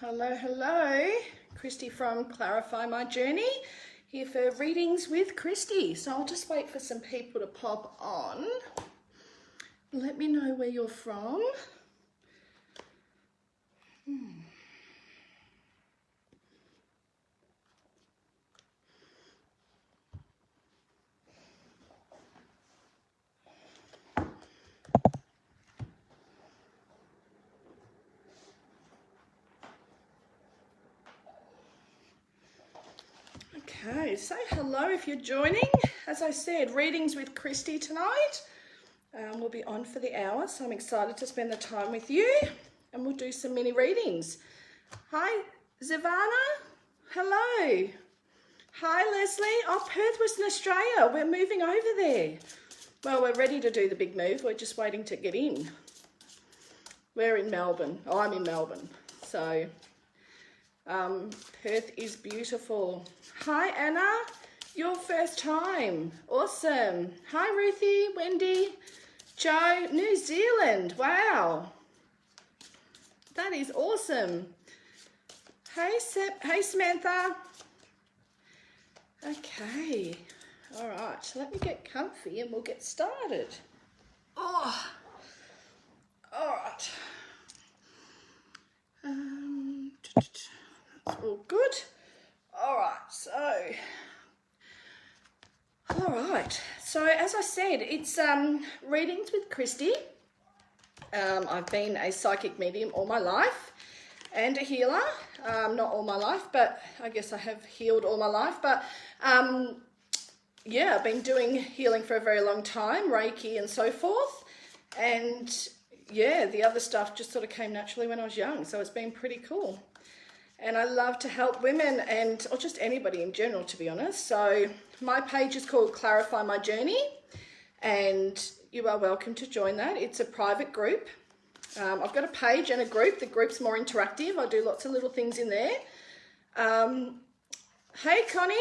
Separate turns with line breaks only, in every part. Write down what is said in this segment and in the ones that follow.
Hello, hello. Christy from Clarify My Journey, here for readings with Christy. So I'll just wait for some people to pop on. Let me know where you're from. Okay, say hello if you're joining. As I said, readings with Christy tonight. We'll be on for the hour, so I'm excited to spend the time with you, and we'll do some mini readings. Hi, Zavana. Hello. Hi, Leslie. Oh, Perth, Western Australia. We're moving over there. Well, we're ready to do the big move. We're just waiting to get in. We're in Melbourne. Oh, I'm in Melbourne. So Perth is beautiful. Hi, Anna. Your first time. Awesome. Hi, Ruthie, Wendy, Joe, New Zealand. Wow. That is awesome. Hey, hey, Samantha. Okay. All right. So let me get comfy and we'll get started. Oh. All right. That's all good. All right, so as I said, it's readings with Christy. I've been a psychic medium all my life and a healer. Not all my life, but I guess I have healed all my life. But yeah, I've been doing healing for a very long time, Reiki and so forth. And yeah, the other stuff just sort of came naturally when I was young. So it's been pretty cool. And I love to help women or just anybody in general, to be honest. So my page is called Clarify My Journey, and you are welcome to join that. It's a private group. I've got a page and a group. The group's more interactive. I do lots of little things in there. Hey, Connie.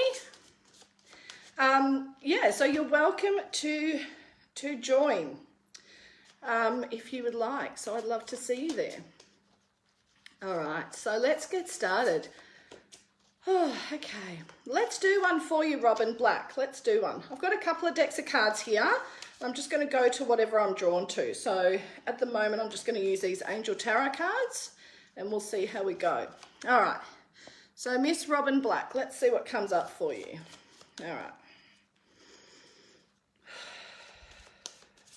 Yeah, so you're welcome to join if you would like. So I'd love to see you there. All right, so let's get started. Oh, okay, let's do one for you, Robin Black. Let's do one. I've got a couple of decks of cards here. I'm just going to go to whatever I'm drawn to. So at the moment, I'm just going to use these Angel Tarot cards, and we'll see how we go. All right, so Miss Robin Black, let's see what comes up for you. All right.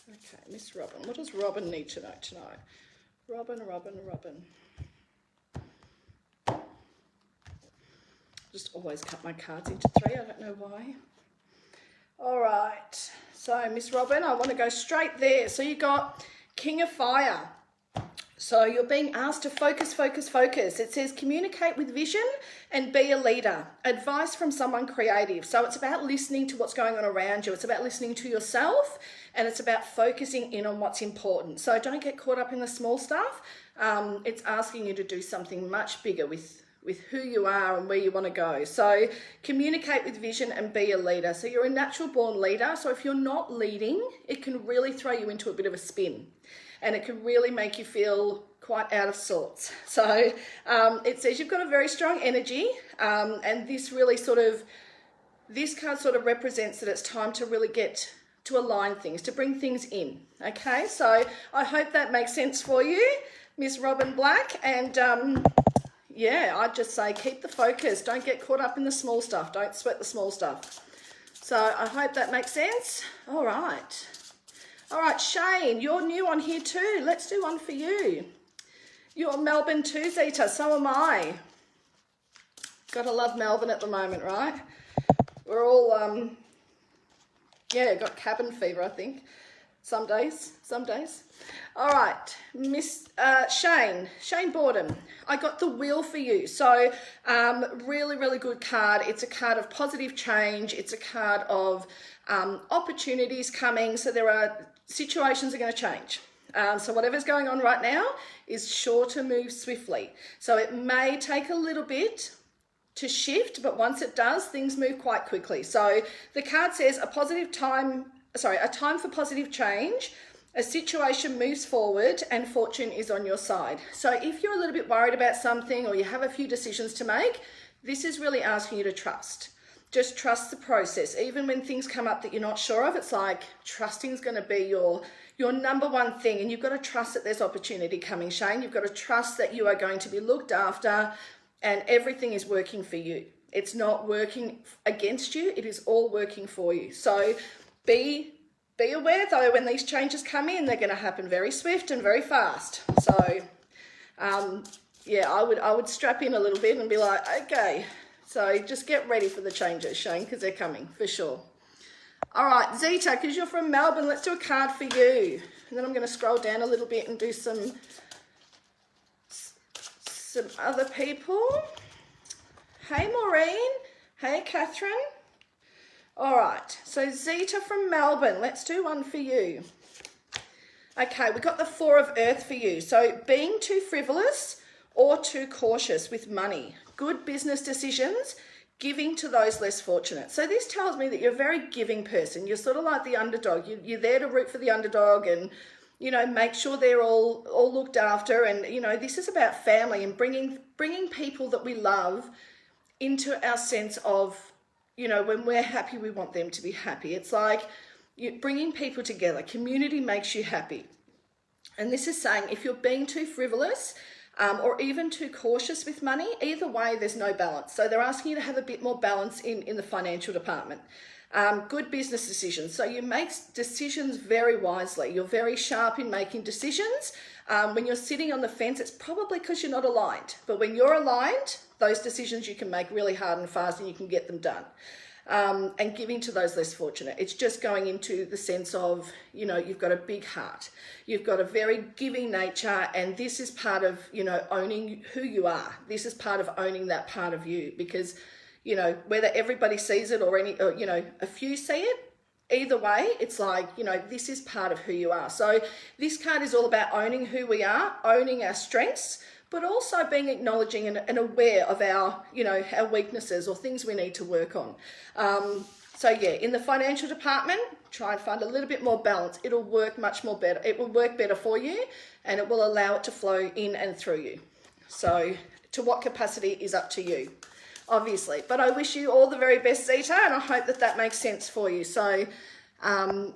Okay, Miss Robin, what does Robin need to know tonight? Robin. Just always cut my cards into three, I don't know why. All right, so Miss Robin, I want to go straight there. So you got King of Fire. So you're being asked to focus. It says communicate with vision and be a leader. Advice from someone creative. So it's about listening to what's going on around you. It's about listening to yourself, and it's about focusing in on what's important. So don't get caught up in the small stuff. It's asking you to do something much bigger with who you are and where you want to go. So communicate with vision and be a leader. So you're a natural born leader. So if you're not leading, it can really throw you into a bit of a spin, and it can really make you feel quite out of sorts. So it says you've got a very strong energy, and this card sort of represents that it's time to really get to align things, to bring things in. Okay, so I hope that makes sense for you, Miss Robin Black. And yeah, I'd just say keep the focus. Don't get caught up in the small stuff. Don't sweat the small stuff. So I hope that makes sense. All right. All right, Shane, you're new on here too. Let's do one for you. You're Melbourne too, Zeta. So am I. Gotta love Melbourne at the moment, right? We're all, yeah, got cabin fever, I think. Some days. All right, Miss Shane Boredom, I got the wheel for you. So really good card. It's a card of positive change. It's a card of opportunities coming. So there are situations are going to change. So whatever's going on right now is sure to move swiftly. So it may take a little bit to shift, but once it does, things move quite quickly. So the card says a time for positive change A situation moves forward and fortune is on your side. So if you're a little bit worried about something or you have a few decisions to make, this is really asking you to trust. Just trust the process. Even when things come up that you're not sure of, it's like trusting is going to be your number one thing. And you've got to trust that there's opportunity coming, Shane. You've got to trust that you are going to be looked after and everything is working for you. It's not working against you. It is all working for you. So be aware though, when these changes come in, they're going to happen very swift and very fast. So, yeah, I would strap in a little bit and be like, okay, so just get ready for the changes, Shane, because they're coming for sure. All right, Zita, because you're from Melbourne, let's do a card for you. And then I'm going to scroll down a little bit and do some other people. Hey, Maureen. Hey, Catherine. All right, so Zita from Melbourne, let's do one for you. Okay, we got the Four of Earth for you. So being too frivolous or too cautious with money, good business decisions, giving to those less fortunate. So this tells me that you're a very giving person. You're sort of like the underdog. You're there to root for the underdog and, you know, make sure they're all looked after. And, you know, this is about family and bringing people that we love into our sense of, you know, when we're happy, we want them to be happy. It's like you're bringing people together. Community makes you happy. And this is saying if you're being too frivolous or even too cautious with money, either way, there's no balance. So they're asking you to have a bit more balance in the financial department. Good business decisions. So you make decisions very wisely. You're very sharp in making decisions. When you're sitting on the fence, it's probably because you're not aligned. But when you're aligned, those decisions you can make really hard and fast and you can get them done. And giving to those less fortunate. It's just going into the sense of, you know, you've got a big heart. You've got a very giving nature, and this is part of, you know, owning who you are. This is part of owning that part of you because, you know, whether everybody sees it or you know, a few see it, either way, it's like, you know, this is part of who you are. So this card is all about owning who we are, owning our strengths, but also being acknowledging and aware of our, you know, our weaknesses or things we need to work on. So yeah, in the financial department, try and find a little bit more balance. It'll work much more better. It will work better for you and it will allow it to flow in and through you. So to what capacity is up to you, obviously. But I wish you all the very best, Zita, and I hope that that makes sense for you. So, all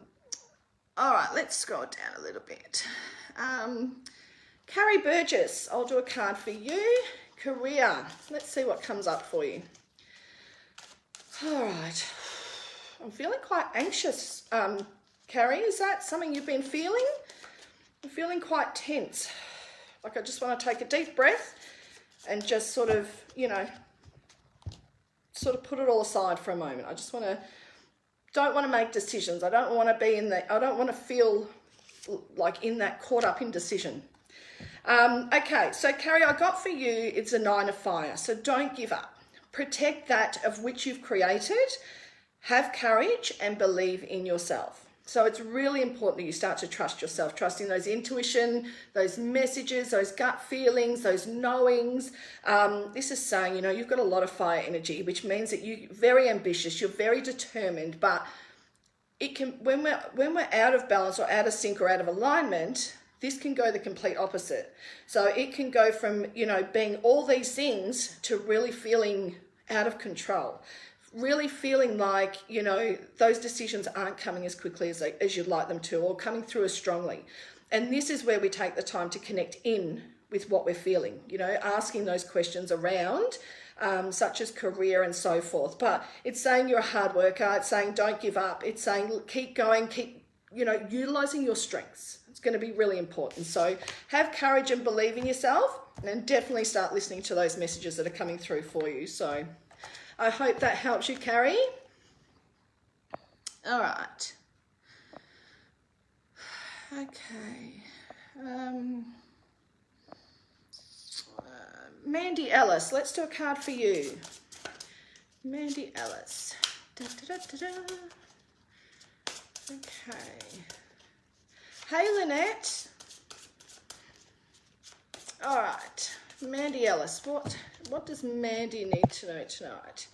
right, let's scroll down a little bit. Carrie Burgess, I'll do a card for you. Career, let's see what comes up for you. All right, I'm feeling quite anxious, Carrie. Is that something you've been feeling? I'm feeling quite tense. Like I just want to take a deep breath and just sort of, you know, sort of put it all aside for a moment. I just don't want to make decisions. I don't want to feel like in that caught up in decision. Okay, so Carrie, I got for you, it's a 9 of fire. So don't give up. Protect that of which you've created. Have courage and believe in yourself. So it's really important that you start to trust yourself, trusting those intuition, those messages, those gut feelings, those knowings. This is saying, you know, you've got a lot of fire energy, which means that you're very ambitious, you're very determined, but it can, when we're out of balance or out of sync or out of alignment, this can go the complete opposite. So it can go from, you know, being all these things to really feeling out of control. Really feeling like, you know, those decisions aren't coming as quickly as you'd like them to, or coming through as strongly. And this is where we take the time to connect in with what we're feeling, you know, asking those questions around, such as career and so forth. But it's saying you're a hard worker. It's saying don't give up. It's saying keep going, keep, you know, utilizing your strengths. It's going to be really important. So have courage and believe in yourself, and definitely start listening to those messages that are coming through for you. So I hope that helps you, Carrie. All right. Okay. Mandy Ellis, let's do a card for you. Mandy Ellis. Da, da, da, da, da. Okay. Hey, Lynette. All right. Mandy Ellis, what does Mandy need to know tonight?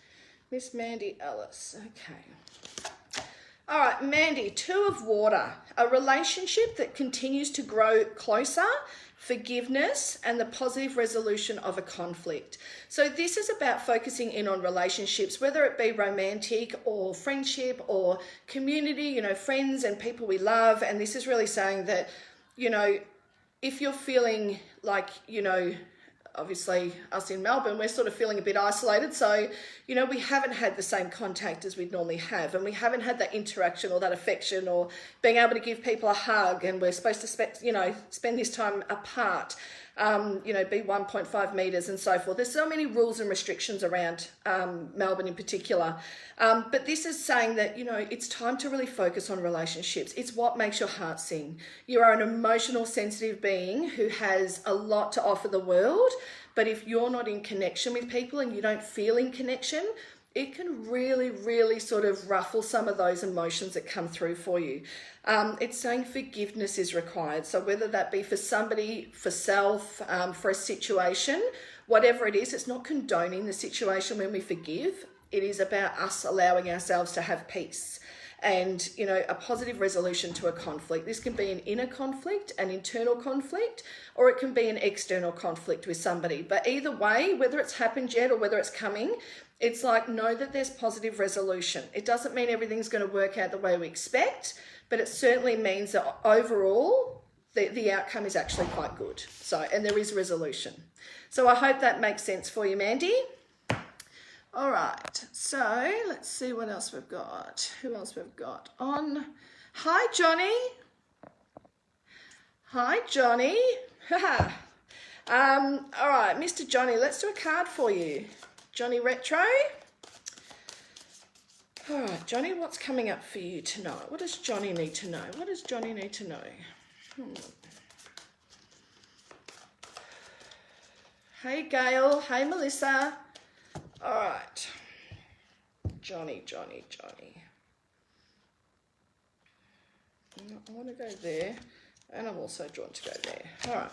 Miss Mandy Ellis, okay. All right, Mandy, 2 of water, a relationship that continues to grow closer, forgiveness, and the positive resolution of a conflict. So this is about focusing in on relationships, whether it be romantic or friendship or community, you know, friends and people we love. And this is really saying that, you know, if you're feeling like, you know, obviously us in Melbourne, we're sort of feeling a bit isolated. So, you know, we haven't had the same contact as we'd normally have, and we haven't had that interaction or that affection or being able to give people a hug, and we're supposed to spend this time apart, you know, be 1.5 metres and so forth. There's so many rules and restrictions around Melbourne in particular. But this is saying that, you know, it's time to really focus on relationships. It's what makes your heart sing. You are an emotional, sensitive being who has a lot to offer the world. But if you're not in connection with people and you don't feel in connection, it can really, really sort of ruffle some of those emotions that come through for you. It's saying forgiveness is required. So whether that be for somebody, for self, for a situation, whatever it is, it's not condoning the situation when we forgive. It is about us allowing ourselves to have peace and, you know, a positive resolution to a conflict. This can be an inner conflict, an internal conflict, or it can be an external conflict with somebody. But either way, whether it's happened yet or whether it's coming, it's like, know that there's positive resolution. It doesn't mean everything's going to work out the way we expect, but it certainly means that overall, the outcome is actually quite good. So, and there is resolution. So I hope that makes sense for you, Mandy. All right, so let's see what else we've got. Who else we've got on? Hi, Johnny. Hi, Johnny. All right, Mr. Johnny, let's do a card for you. Johnny Retro. All right, Johnny, what's coming up for you tonight? What does Johnny need to know? What does Johnny need to know? Hey, Gail. Hey, Melissa. All right, Johnny. I want to go there, and I'm also drawn to go there. All right,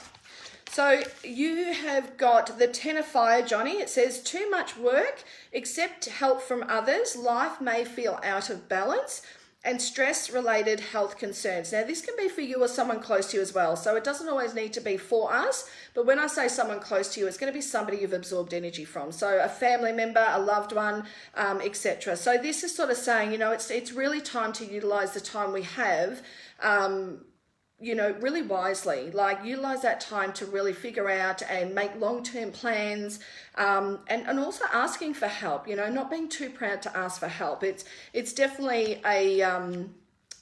so you have got the 10 of fire, Johnny. It says, too much work, accept help from others. Life may feel out of balance, and stress-related health concerns. Now, this can be for you or someone close to you as well. So it doesn't always need to be for us. But when I say someone close to you, it's going to be somebody you've absorbed energy from. So a family member, a loved one, etc. So this is sort of saying, you know, it's really time to utilize the time we have, you know, really wisely. Like, utilize that time to really figure out and make long-term plans, and also asking for help, you know, not being too proud to ask for help. It's definitely a,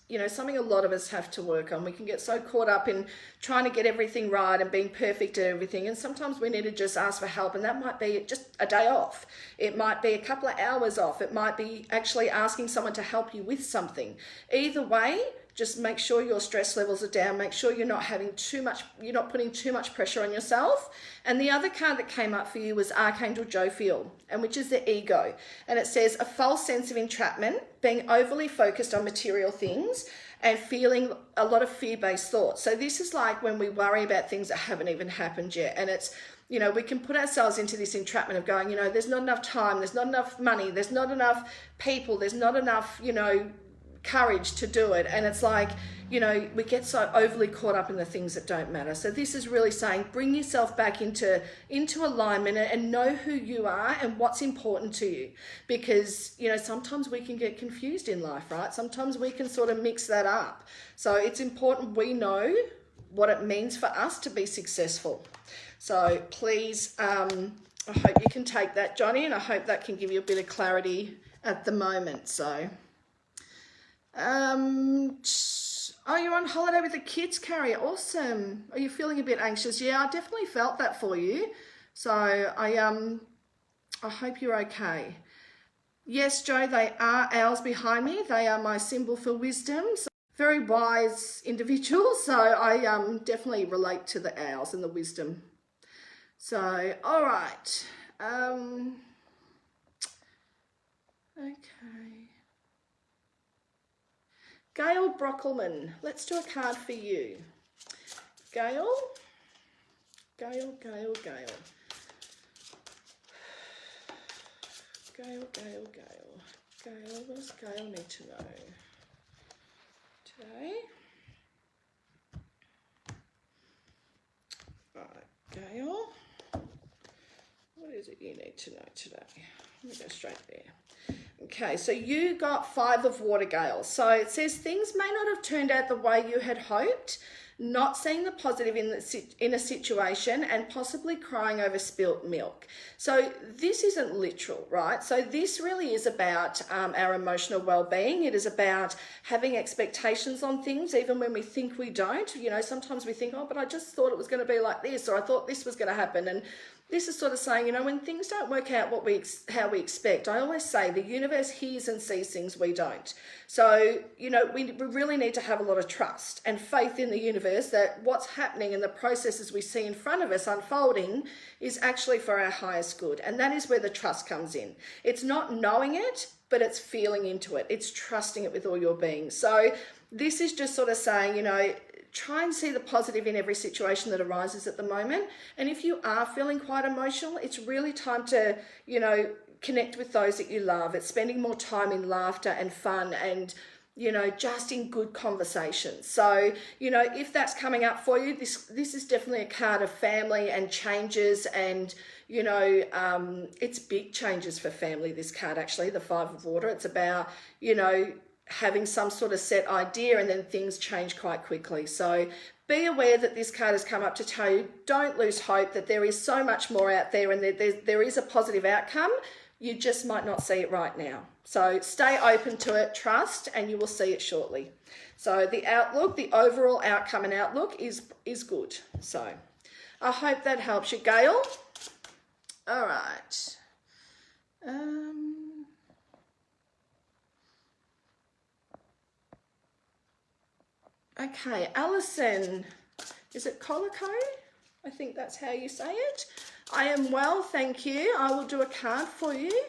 you know, something a lot of us have to work on. We can get so caught up in trying to get everything right and being perfect at everything. And sometimes we need to just ask for help. And that might be just a day off. It might be a couple of hours off. It might be actually asking someone to help you with something. Either way, just make sure your stress levels are down. Make sure you're not having too much, you're not putting too much pressure on yourself. And the other card that came up for you was Archangel Jophiel, and which is the ego. And it says a false sense of entrapment, being overly focused on material things and feeling a lot of fear-based thoughts. So this is like when we worry about things that haven't even happened yet. And it's, you know, we can put ourselves into this entrapment of going, you know, there's not enough time, there's not enough money, there's not enough people, there's not enough, you know, courage to do it. And it's like, you know, we get so overly caught up in the things that don't matter. So this is really saying, bring yourself back into alignment and know who you are and what's important to you. Because, you know, sometimes we can get confused in life, right? Sometimes we can sort of mix that up. So it's important we know what it means for us to be successful. So please, I hope you can take that, Johnny, and I hope that can give you a bit of clarity at the moment. So oh, you're on holiday with the kids, Carrie. Awesome. Are you feeling a bit anxious? Yeah, I definitely felt that for you. So I hope you're okay. Yes, Joe, they are owls behind me. They are my symbol for wisdom. So very wise individuals. So I definitely relate to the owls and the wisdom. So, all right. Okay. Gail Brockelman, let's do a card for you. Gail. Gail, what does Gail need to know? today. Right, Gail. What is it you need to know today? Let me go straight there. Okay, so you got 5 of water, Gail. So it says things may not have turned out the way you had hoped, not seeing the positive in a situation, and possibly crying over spilt milk. So this isn't literal, right? So this really is about our emotional well-being. It is about having expectations on things, even when we think we don't. You know, sometimes we think, oh, but I just thought it was going to be like this, or I thought this was going to happen. And this is sort of saying, you know, when things don't work out how we expect, I always say the universe hears and sees things we don't. So, you know, we really need to have a lot of trust and faith in the universe that what's happening and the processes we see in front of us unfolding is actually for our highest good. And that is where the trust comes in. It's not knowing it, but it's feeling into it. It's trusting it with all your being. So this is just sort of saying, you know, try and see the positive in every situation that arises at the moment. And if you are feeling quite emotional, it's really time to, you know, connect with those that you love. It's spending more time in laughter and fun and, you know, just in good conversations. So, you know, if that's coming up for you, this is definitely a card of family and changes and, you know, it's big changes for family, this card actually, the 5 of water. It's about, you know, having some sort of set idea and then things change quite quickly. So be aware that this card has come up to tell you, don't lose hope that there is so much more out there and there is a positive outcome. You just might not see it right now. So stay open to it, trust, and you will see it shortly. So the outlook, the overall outcome and outlook is good. So I hope that helps you, Gail. All right. Okay, Alison, is it Colico? I think that's how you say it. I am well, thank you. I will do a card for you.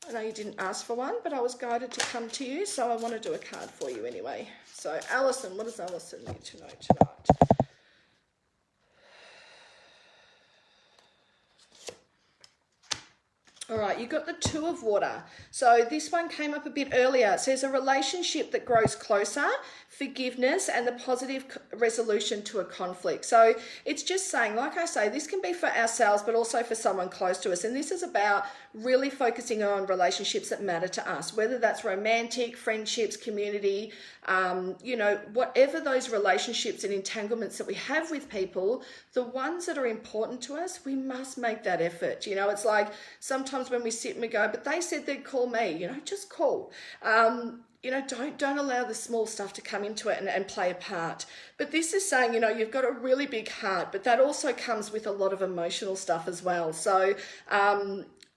I know you didn't ask for one, but I was guided to come to you, so I want to do a card for you anyway. So, Alison, what does Alison need to know tonight? All right, you got the 2 of water. So this one came up a bit earlier. It says a relationship that grows closer, forgiveness, and the positive resolution to a conflict. So it's just saying, like I say, this can be for ourselves, but also for someone close to us. And this is about really focusing on relationships that matter to us, whether that's romantic, friendships, community, you know, whatever those relationships and entanglements that we have with people, the ones that are important to us, we must make that effort. You know, it's like sometimes when we sit and we go, but they said they'd call me, you know, just call. You know, don't allow the small stuff to come into it and play a part. But this is saying, you know, you've got a really big heart, but that also comes with a lot of emotional stuff as well. So,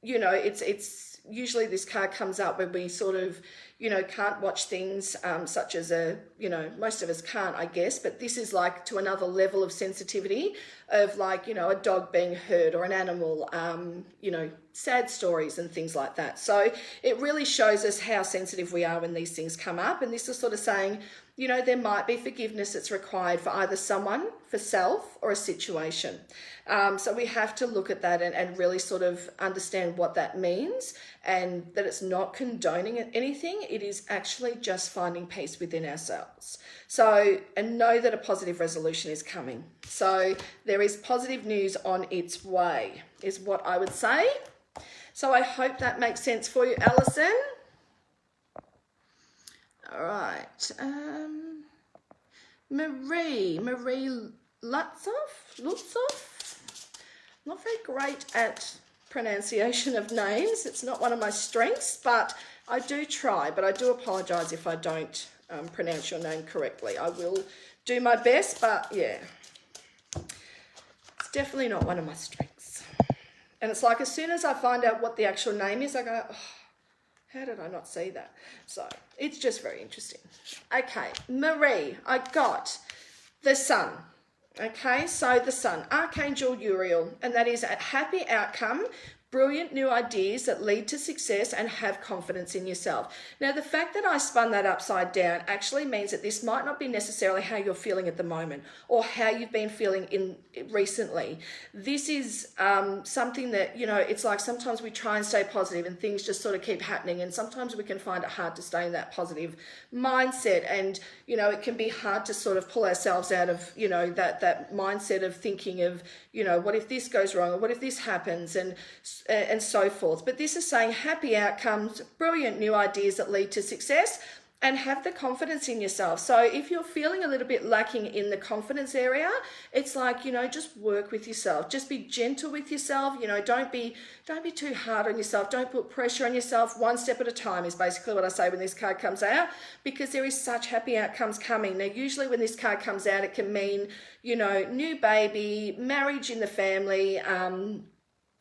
you know, it's usually this card comes up when we sort of, you know, can't watch things such as you know, most of us can't, I guess, but this is like to another level of sensitivity of like, you know, a dog being hurt or an animal, you know, sad stories and things like that. So it really shows us how sensitive we are when these things come up. And this is sort of saying, you know, there might be forgiveness that's required for either someone, for self, or a situation. So we have to look at that and really sort of understand what that means, and that it's not condoning anything. It is actually just finding peace within ourselves. So, and know that a positive resolution is coming. So there is positive news on its way, is what I would say. So I hope that makes sense for you, Alison. All right, Marie Lutzoff. Not very great at pronunciation of names. It's not one of my strengths, but I do try. But I do apologise if I don't pronounce your name correctly. I will do my best, but yeah, it's definitely not one of my strengths. And it's like as soon as I find out what the actual name is, I go, oh, how did I not see that? So it's just very interesting. Okay, Marie, I got the Sun. Okay, so the Sun, Archangel Uriel, and that is a happy outcome, brilliant new ideas that lead to success, and have confidence in yourself. Now, the fact that I spun that upside down actually means that this might not be necessarily how you're feeling at the moment or how you've been feeling in recently. This is something that, you know, it's like sometimes we try and stay positive and things just sort of keep happening, and sometimes we can find it hard to stay in that positive mindset, and, you know, it can be hard to sort of pull ourselves out of, you know, that mindset of thinking of, you know, what if this goes wrong, or what if this happens, and so forth. But this is saying happy outcomes, brilliant new ideas that lead to success, and have the confidence in yourself. So if you're feeling a little bit lacking in the confidence area, it's like, you know, just work with yourself. Just be gentle with yourself. You know, don't be too hard on yourself. Don't put pressure on yourself. One step at a time is basically what I say when this card comes out, because there is such happy outcomes coming. Now, usually when this card comes out, it can mean, you know, new baby, marriage in the family.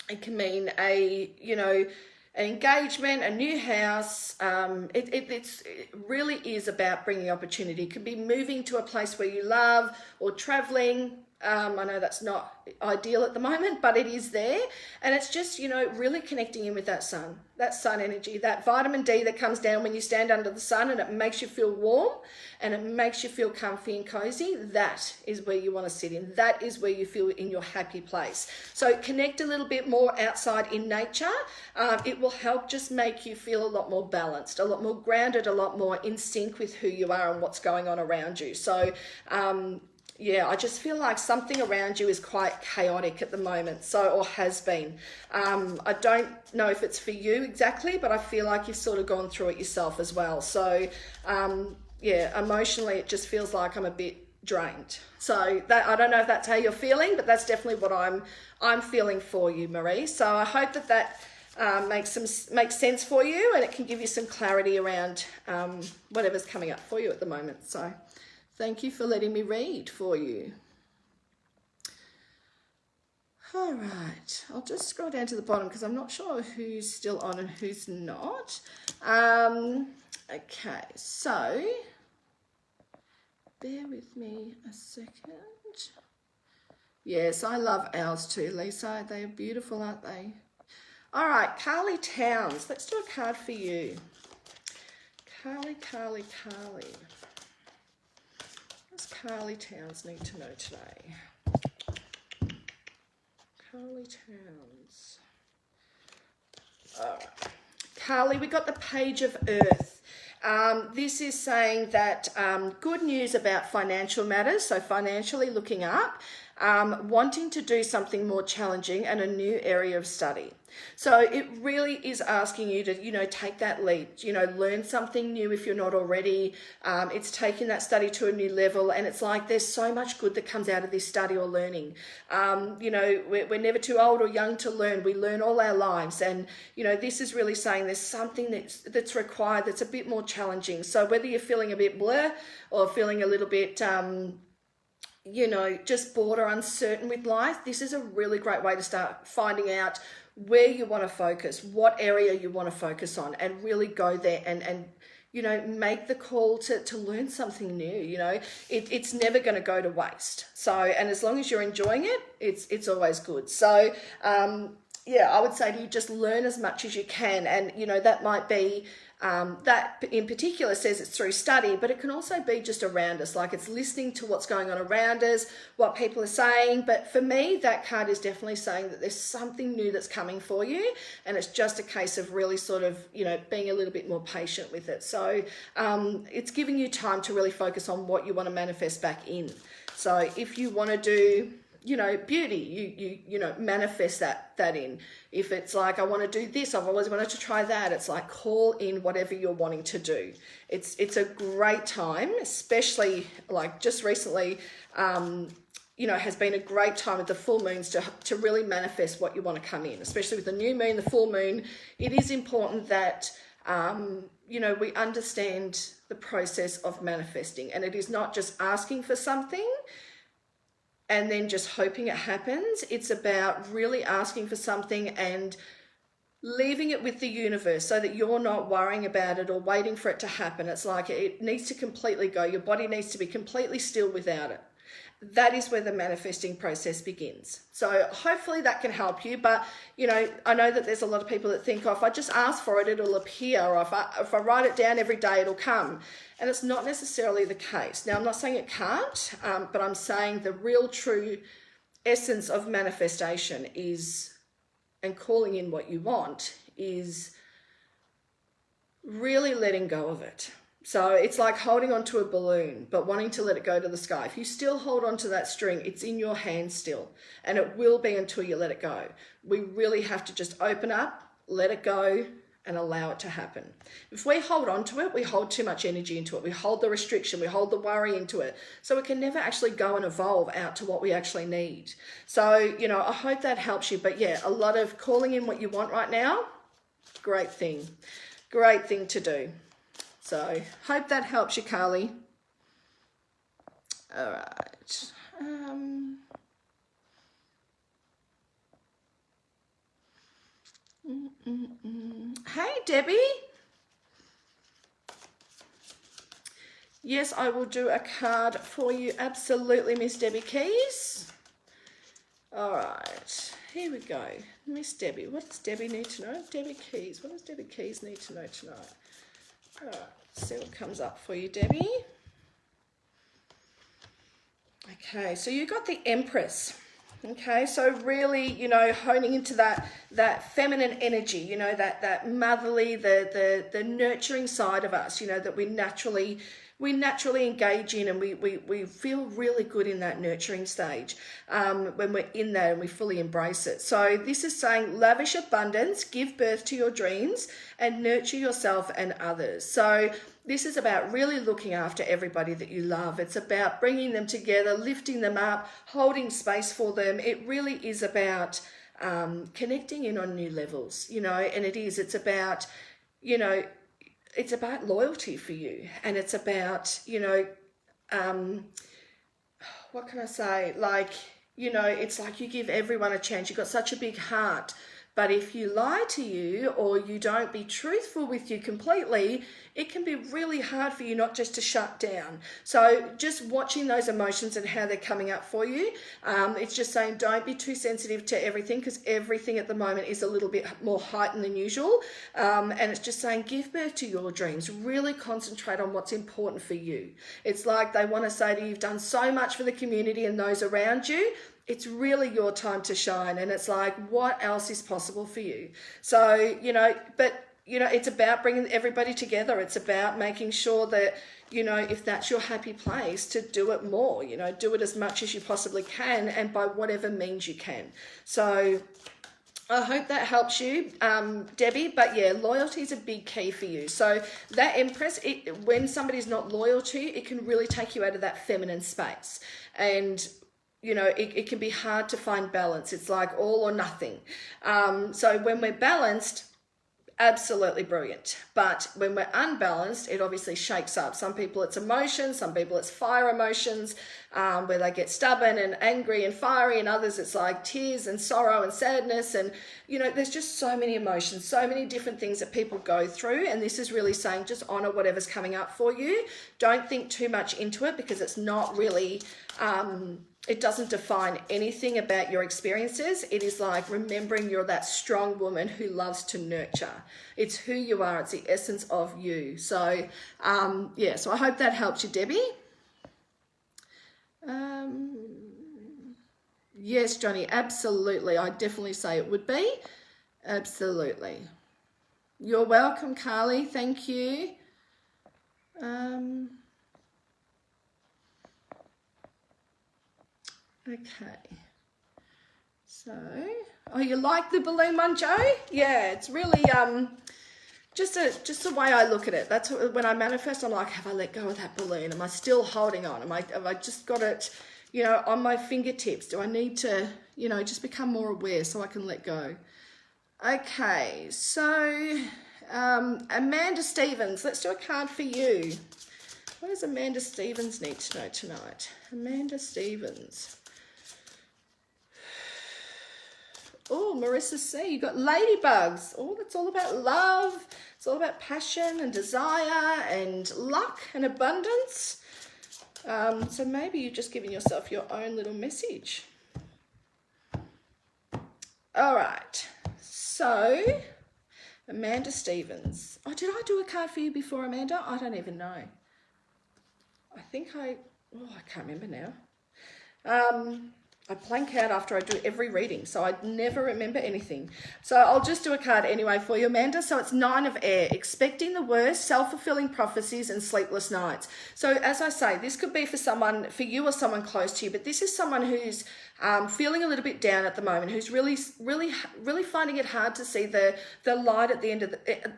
It can mean an engagement, a new house. It really is about bringing opportunity. It could be moving to a place where you love, or traveling. I know that's not ideal at the moment, but it is there. And it's just, you know, really connecting in with that sun energy, that vitamin D that comes down when you stand under the sun, and it makes you feel warm and it makes you feel comfy and cozy. That is where you want to sit in. That is where you feel in your happy place. So connect a little bit more outside in nature. It will help just make you feel a lot more balanced, a lot more grounded, a lot more in sync with who you are and what's going on around you. So, yeah, I just feel like something around you is quite chaotic at the moment, or has been. I don't know if it's for you exactly, but I feel like you've sort of gone through it yourself as well. So, yeah, emotionally, it just feels like I'm a bit drained. So that, I don't know if that's how you're feeling, but that's definitely what I'm feeling for you, Marie. So I hope that makes sense for you, and it can give you some clarity around whatever's coming up for you at the moment. So thank you for letting me read for you. All right, I'll just scroll down to the bottom because I'm not sure who's still on and who's not. Okay, so bear with me a second. Yes, I love owls too, Lisa. They are beautiful, aren't they? All right, Carly Towns. Let's do a card for you. Carly. What does Carly Towns need to know today? Carly Towns. All right. Carly, we got the Page of Earth. This is saying that good news about financial matters, so financially looking up, wanting to do something more challenging and a new area of study. So it really is asking you to, take that leap, learn something new if you're not already. It's taking that study to a new level, and it's like there's so much good that comes out of this study or learning. We're never too old or young to learn. We learn all our lives, and this is really saying there's something that's required that's a bit more challenging. So whether you're feeling a bit blur or feeling a little bit just bored or uncertain with life, this is a really great way to start finding out where you want to focus, what area you want to focus on, and really go there and make the call to learn something new. It's never going to go to waste. So, and as long as you're enjoying it, it's always good. So, I would say to you, just learn as much as you can. And, that might be, that in particular says it's through study, but it can also be just around us. Like it's listening to what's going on around us, what people are saying. But for me, that card is definitely saying that there's something new that's coming for you. And it's just a case of really sort of, being a little bit more patient with it. So it's giving you time to really focus on what you want to manifest back in. So if you want to do, beauty, you manifest that in. If it's like, I want to do this, I've always wanted to try that, it's like call in whatever you're wanting to do. It's a great time, especially like just recently, has been a great time with the full moons to really manifest what you want to come in, especially with the new moon, the full moon. It is important that, we understand the process of manifesting, and it is not just asking for something and then just hoping it happens. It's about really asking for something and leaving it with the universe so that you're not worrying about it or waiting for it to happen. It's like it needs to completely go. Your body needs to be completely still without it. that is where the manifesting process begins. So hopefully that can help you. But, you know, I know that there's a lot of people that think, oh, if I just ask for it, it'll appear. Or if I write it down every day, it'll come. And it's not necessarily the case. Now, I'm not saying it can't, but I'm saying the real true essence of manifestation is, and calling in what you want, is really letting go of it. So it's like holding onto a balloon, but wanting to let it go to the sky. If you still hold onto that string, it's in your hand still, and it will be until you let it go. We really have to just open up, let it go, and allow it to happen. If we hold onto it, we hold too much energy into it. We hold the restriction, we hold the worry into it. So it can never actually go and evolve out to what we actually need. So, you know, I hope that helps you. But yeah, a lot of calling in what you want right now, great thing to do. So hope that helps you, Carly. All right. Hey, Debbie. Yes, I will do a card for you. Absolutely, Miss Debbie Keys. All right. Here we go. Miss Debbie. What does Debbie need to know? Debbie Keys. What does Debbie Keys need to know tonight? All right. See what comes up for you, Debbie. Okay, so you got the Empress. Okay, so really, you know, honing into that feminine energy, you know, that motherly, the nurturing side of us, you know, that we naturally engage in, and we feel really good in that nurturing stage when we're in that and we fully embrace it. So this is saying lavish abundance, give birth to your dreams, and nurture yourself and others. So this is about really looking after everybody that you love. It's about bringing them together, lifting them up, holding space for them. It really is about connecting in on new levels, you know, and it's about, you know, it's about loyalty for you, and it's about, you know, what can I say? Like, you know, it's like you give everyone a chance. You've got such a big heart. But if you lie to you, or you don't be truthful with you completely, it can be really hard for you not just to shut down. So just watching those emotions and how they're coming up for you, it's just saying don't be too sensitive to everything, because everything at the moment is a little bit more heightened than usual. And it's just saying give birth to your dreams. Really concentrate on what's important for you. It's like they want to say to you, you've done so much for the community and those around you. It's really your time to shine, and it's like, what else is possible for you? So, you know, but, you know, it's about bringing everybody together. It's about making sure that, you know, if that's your happy place, to do it more, you know, do it as much as you possibly can, and by whatever means you can. So I hope that helps you, Debbie. But yeah, loyalty is a big key for you. So that Empress, when somebody's not loyal to you, it can really take you out of that feminine space. And you know, it can be hard to find balance. It's like all or nothing. So when we're balanced, absolutely brilliant. But when we're unbalanced, it obviously shakes up. Some people it's emotions, some people it's fire emotions, where they get stubborn and angry and fiery, and others it's like tears and sorrow and sadness. And, you know, there's just so many emotions, so many different things that people go through. And this is really saying just honor whatever's coming up for you. Don't think too much into it, because it's not really... it doesn't define anything about your experiences. It is like remembering you're that strong woman who loves to nurture. It's who you are. It's the essence of you. So, yeah, so I hope that helps you, Debbie. Yes, Johnny, absolutely. I definitely say it would be. Absolutely. You're welcome, Carly. Thank you. Okay, so, oh, you like the balloon one, Joe? Yeah, it's really, just the way I look at it. That's when I manifest, I'm like, have I let go of that balloon? Am I still holding on? Have I just got it, you know, on my fingertips? Do I need to, you know, just become more aware so I can let go? Okay, so, Amanda Stevens, let's do a card for you. What does Amanda Stevens need to know tonight? Amanda Stevens. Oh, Marissa C, you got ladybugs. Oh, that's all about love. It's all about passion and desire and luck and abundance. So maybe you're just giving yourself your own little message. All right, so Amanda Stevens. Oh, did I do a card for you before, Amanda? I don't even know. I think I can't remember now. I blank out after I do every reading, so I never remember anything. So I'll just do a card anyway for you, Amanda. So it's 9 of Air, expecting the worst, self-fulfilling prophecies and sleepless nights. So as I say, this could be for someone, for you or someone close to you, but this is someone who's feeling a little bit down at the moment, who's really finding it hard to see the light at the end of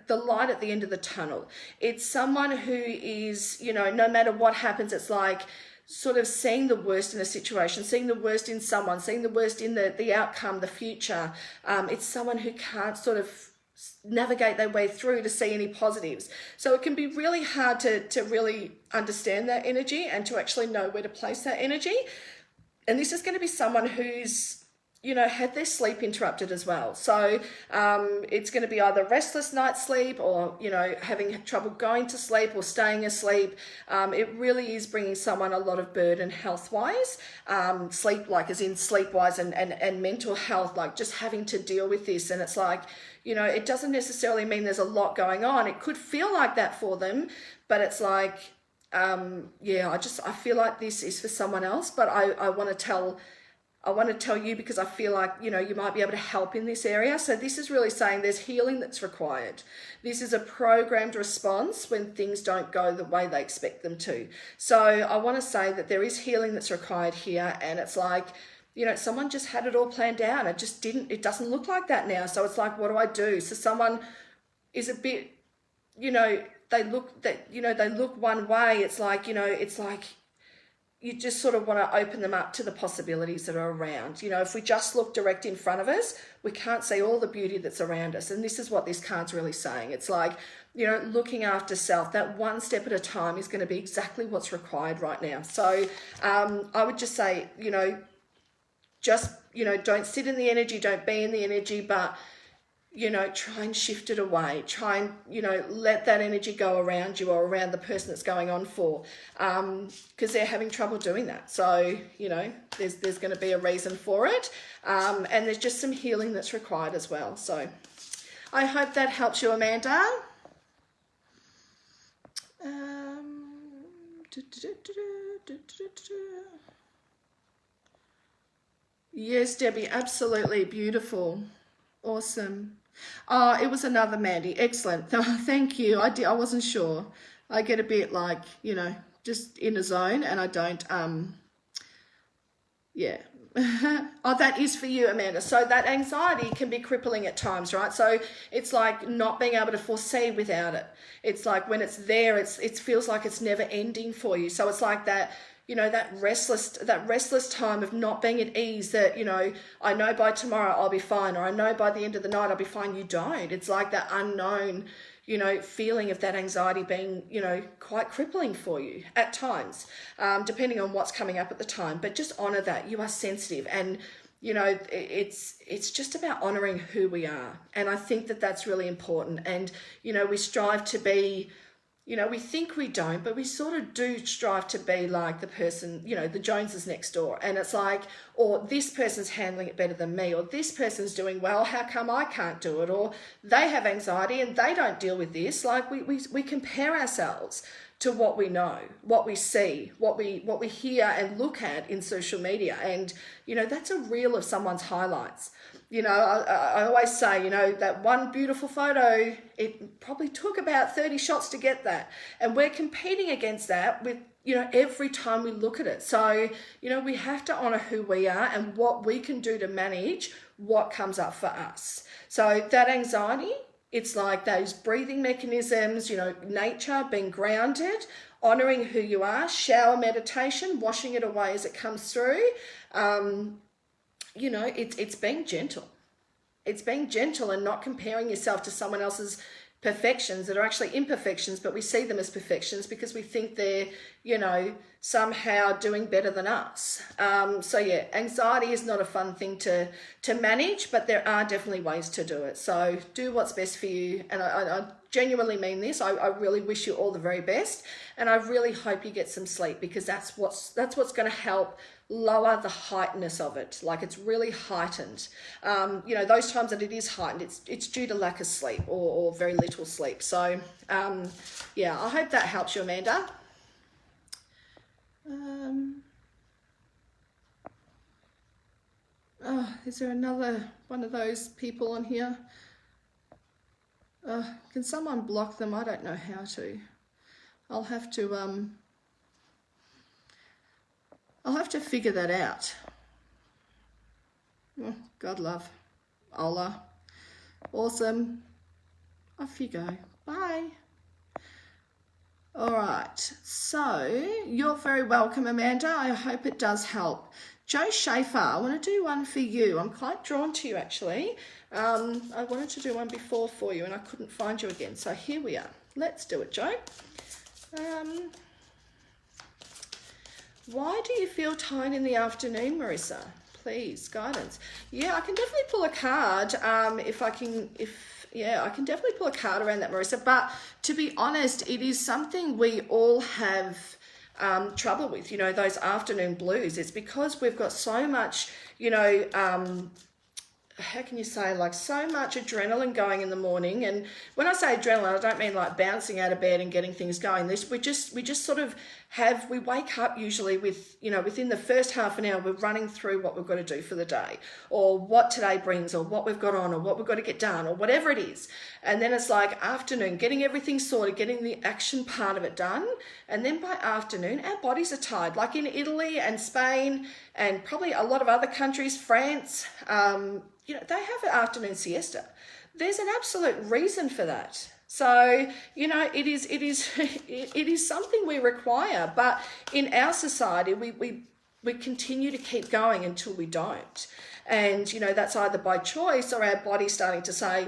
the light at the end of the tunnel. It's someone who is, you know, no matter what happens, it's like sort of seeing the worst in a situation, seeing the worst in someone, seeing the worst in the outcome, the future. It's someone who can't sort of navigate their way through to see any positives. So it can be really hard to really understand that energy and to actually know where to place that energy. And this is going to be someone who's, you know, had their sleep interrupted as well. So it's going to be either restless night sleep or, you know, having trouble going to sleep or staying asleep. It really is bringing someone a lot of burden health-wise, sleep, like as in sleep-wise and mental health, like just having to deal with this. And it's like, you know, it doesn't necessarily mean there's a lot going on. It could feel like that for them, but it's like, I feel like this is for someone else, but I want to tell you because I feel like, you know, you might be able to help in this area. So this is really saying there's healing that's required. This is a programmed response when things don't go the way they expect them to. So I want to say that there is healing that's required here. And it's like, you know, someone just had it all planned out. It doesn't look like that now. So it's like, what do I do? So someone is a bit, you know, they look one way. It's like, you know, it's like, you just sort of want to open them up to the possibilities that are around. You know, if we just look direct in front of us, we can't see all the beauty that's around us. And this is what this card's really saying. It's like, you know, looking after self, that one step at a time is going to be exactly what's required right now. So I would just say, you know, just, you know, don't sit in the energy, don't be in the energy, but, you know, try and shift it away. Try and, you know, let that energy go around you or around the person that's going on for, because they're having trouble doing that. So, you know, there's going to be a reason for it. And there's just some healing that's required as well. So I hope that helps you, Amanda. Yes, Debbie, absolutely beautiful. Awesome. Oh, it was another Mandy. Excellent. Thank you. I wasn't sure. I get a bit like, you know, just in a zone and I don't, yeah. Oh, that is for you, Amanda. So that anxiety can be crippling at times, right? So it's like not being able to foresee without it. It's like when it's there, it feels like it's never ending for you. So it's like that, you know, that restless time of not being at ease, that, you know, I know by tomorrow I'll be fine, or I know by the end of the night I'll be fine. You don't. It's like that unknown, you know, feeling of that anxiety being, you know, quite crippling for you at times, depending on what's coming up at the time. But just honor that you are sensitive, and, you know, it's just about honoring who we are. And I think that that's really important. And, you know, we strive to be, you know, we think we don't, but we sort of do strive to be like the person, you know, the Joneses next door. And it's like, or this person's handling it better than me, or this person's doing well, how come I can't do it? Or they have anxiety and they don't deal with this. Like we compare ourselves to what we know, what we see, what we hear and look at in social media. And, you know, that's a reel of someone's highlights. You know, I always say, you know, that one beautiful photo, it probably took about 30 shots to get that. And we're competing against that with, you know, every time we look at it. So, you know, we have to honor who we are and what we can do to manage what comes up for us. So that anxiety, it's like those breathing mechanisms, you know, nature, being grounded, honoring who you are, shower meditation, washing it away as it comes through. You know, it's being gentle. It's being gentle and not comparing yourself to someone else's perfections that are actually imperfections, but we see them as perfections because we think they're, you know, somehow doing better than us. So yeah, anxiety is not a fun thing to manage, but there are definitely ways to do it. So do what's best for you. And I genuinely mean this. I really wish you all the very best, and I really hope you get some sleep, because that's what's going to help lower the heightenedness of it. Like, it's really heightened. You know, those times that it is heightened, it's due to lack of sleep or very little sleep. So yeah, I hope that helps you, Amanda. Oh, is there another one of those people on here? Can someone block them? I don't know how to. I'll have to figure that out. Oh, God love. Ola. Awesome. Off you go. Bye. All right. So you're very welcome, Amanda. I hope it does help. Joe Schaefer, I want to do one for you. I'm quite drawn to you, actually. I wanted to do one before for you, and I couldn't find you again. So here we are. Let's do it, Joe. Why do you feel tired in the afternoon, Marissa? Please, guidance. Yeah, I can definitely pull a card. I can definitely pull a card around that, Marissa. But to be honest, it is something we all have trouble with, you know, those afternoon blues. It's because we've got so much, you know, how can you say, like, so much adrenaline going in the morning. And when I say adrenaline, I don't mean like bouncing out of bed and getting things going. We just sort of we wake up usually with, you know, within the first half an hour, we're running through what we've got to do for the day, or what today brings, or what we've got on, or what we've got to get done, or whatever it is. And then it's like afternoon, getting everything sorted, getting the action part of it done. And then by afternoon, our bodies are tired. Like in Italy and Spain and probably a lot of other countries, France, you know, they have an afternoon siesta. There's an absolute reason for that. So, you know, it is something we require, but in our society, we continue to keep going until we don't. And, you know, that's either by choice or our body starting to say,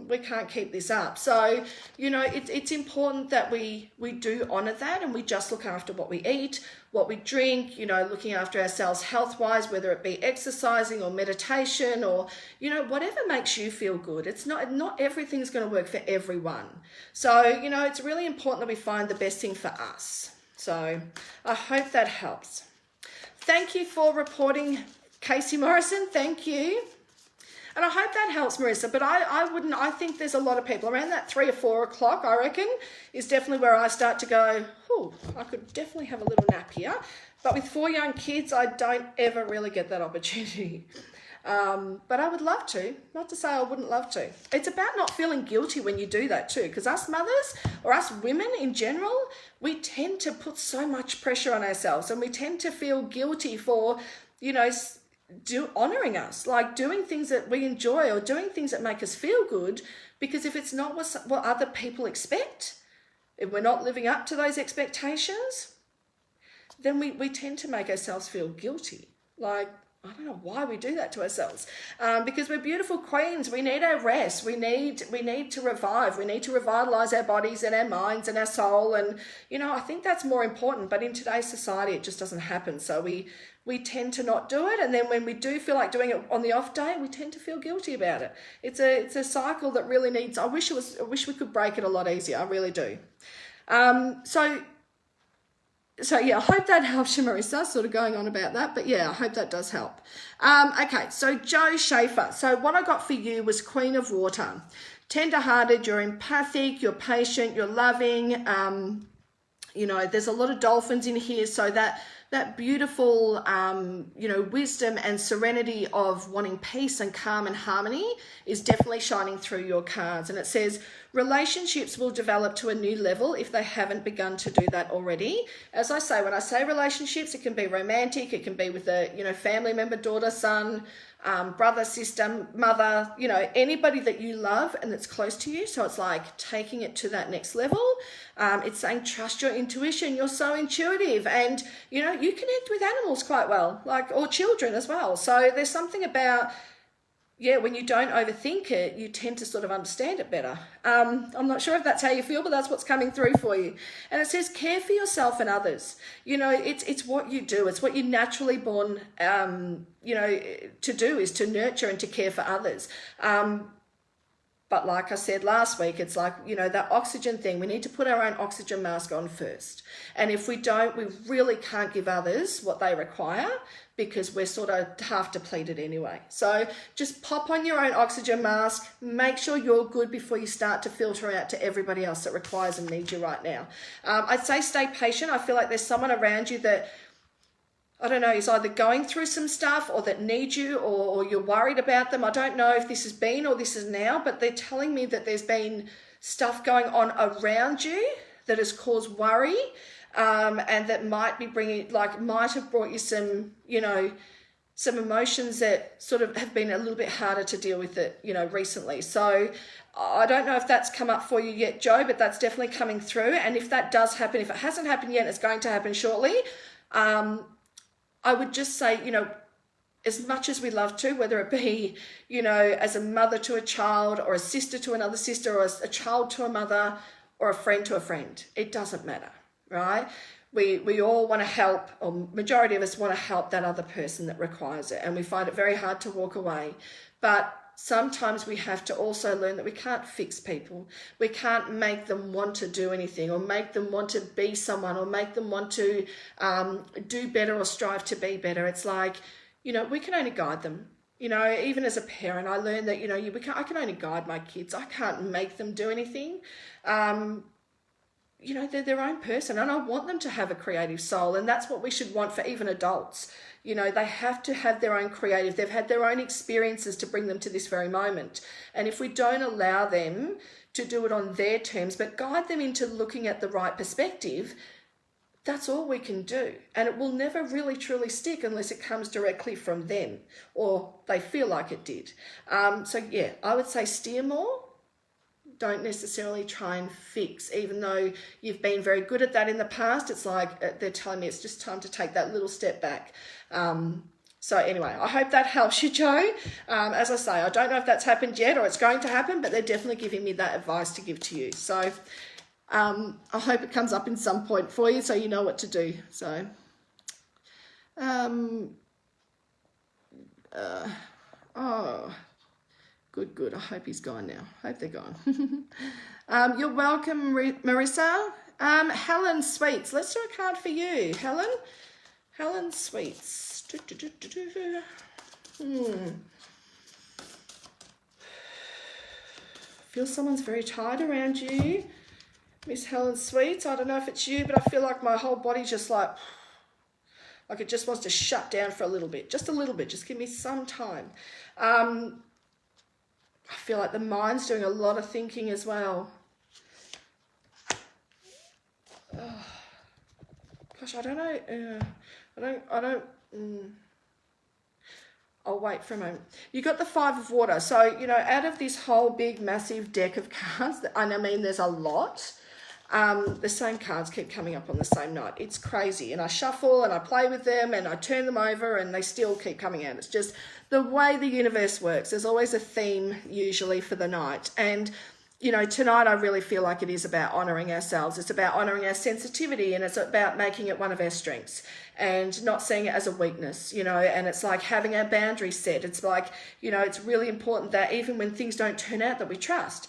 we can't keep this up. So, you know, it's important that we do honour that, and we just look after what we eat, what we drink, you know, looking after ourselves health-wise, whether it be exercising or meditation or, you know, whatever makes you feel good. It's not everything's going to work for everyone. So, you know, it's really important that we find the best thing for us. So I hope that helps. Thank you for reporting, Casey Morrison. Thank you. And I hope that helps, Marissa. But I think there's a lot of people around that 3 or 4 o'clock, I reckon, is definitely where I start to go, I could definitely have a little nap here. But with 4 young kids, I don't ever really get that opportunity. But I would love to, not to say I wouldn't love to. It's about not feeling guilty when you do that too, because us mothers or us women in general, we tend to put so much pressure on ourselves, and we tend to feel guilty for, you know, honouring us, like doing things that we enjoy or doing things that make us feel good, because if it's not what other people expect, if we're not living up to those expectations, then we tend to make ourselves feel guilty. Like, I don't know why we do that to ourselves, because we're beautiful queens. We need our rest. We need to revive. We need to revitalize our bodies and our minds and our soul. And, you know, I think that's more important. But in today's society, it just doesn't happen. So we tend to not do it. And then when we do feel like doing it on the off day, we tend to feel guilty about it. It's a cycle that really needs, I wish we could break it a lot easier. I really do. So yeah, I hope that helps you, Marissa, sort of going on about that. But yeah, I hope that does help. Okay, so Joe Schaefer. So what I got for you was Queen of Water. Tender-hearted, you're empathic, you're patient, you're loving. You know, there's a lot of dolphins in here, so that beautiful, you know, wisdom and serenity of wanting peace and calm and harmony is definitely shining through your cards. And it says, relationships will develop to a new level if they haven't begun to do that already. As I say, when I say relationships, it can be romantic, it can be with a, you know, family member, daughter, son, brother, sister, mother, you know, anybody that you love and that's close to you. So it's like taking it to that next level. It's saying trust your intuition. You're so intuitive, and, you know, you connect with animals quite well, like, or children as well. So there's something about yeah, when you don't overthink it, you tend to sort of understand it better. I'm not sure if that's how you feel, but that's what's coming through for you. And it says, care for yourself and others. You know, it's what you do. It's what you're naturally born, you know, to do, is to nurture and to care for others. But like I said last week, it's like, you know, that oxygen thing, we need to put our own oxygen mask on first. And if we don't, we really can't give others what they require, because we're sort of half depleted anyway. So just pop on your own oxygen mask, make sure you're good before you start to filter out to everybody else that requires and needs you right now. I'd say stay patient. I feel like there's someone around you that, I don't know, is either going through some stuff or that needs you, or you're worried about them. I don't know if this has been or this is now, but they're telling me that there's been stuff going on around you that has caused worry, and that might be bringing, like, might have brought you some, you know, some emotions that sort of have been a little bit harder to deal with it, you know, recently. So I don't know if that's come up for you yet, Joe, but that's definitely coming through. And if that does happen, if it hasn't happened yet, it's going to happen shortly. I would just say, you know, as much as we love to, whether it be, you know, as a mother to a child, or a sister to another sister, or a child to a mother, or a friend to a friend, it doesn't matter, right? We all want to help, or majority of us want to help that other person that requires it, and we find it very hard to walk away. But sometimes we have to also learn that we can't fix people. We can't make them want to do anything, or make them want to be someone, or make them want to do better or strive to be better. It's like, you know, we can only guide them. You know, even as a parent, I learned that, you know, I can only guide my kids. I can't make them do anything. You know, they're their own person, and I want them to have a creative soul, and that's what we should want for even adults. You know, they have to have their own creative, they've had their own experiences to bring them to this very moment. And if we don't allow them to do it on their terms, but guide them into looking at the right perspective, that's all we can do. And it will never really truly stick unless it comes directly from them, or they feel like it did. So yeah, I would say steer more. Don't necessarily try and fix, even though you've been very good at that in the past. It's like they're telling me it's just time to take that little step back. So anyway, I hope that helps you, Joe. As I say, I don't know if that's happened yet or it's going to happen, but they're definitely giving me that advice to give to you. So I hope it comes up in some point for you so you know what to do. So, oh, good. I hope he's gone now. I hope they're gone. You're welcome, Marissa. Helen Sweets. Let's do a card for you, Helen. Helen Sweets. Feel someone's very tired around you, Miss Helen Sweets. I don't know if it's you, but I feel like my whole body's just like it just wants to shut down for a little bit. Just a little bit. Just give me some time. I feel like the mind's doing a lot of thinking as well. Oh, gosh, I don't know. I'll wait for a moment. You got the Five of Water. So, you know, out of this whole big, massive deck of cards, and I mean, there's a lot, the same cards keep coming up on the same night. It's crazy. And I shuffle and I play with them and I turn them over and they still keep coming out. It's just the way the universe works. There's always a theme usually for the night. And, you know, tonight I really feel like it is about honouring ourselves. It's about honouring our sensitivity, and it's about making it one of our strengths and not seeing it as a weakness, you know, and it's like having our boundaries set. It's like, you know, it's really important that even when things don't turn out, that we trust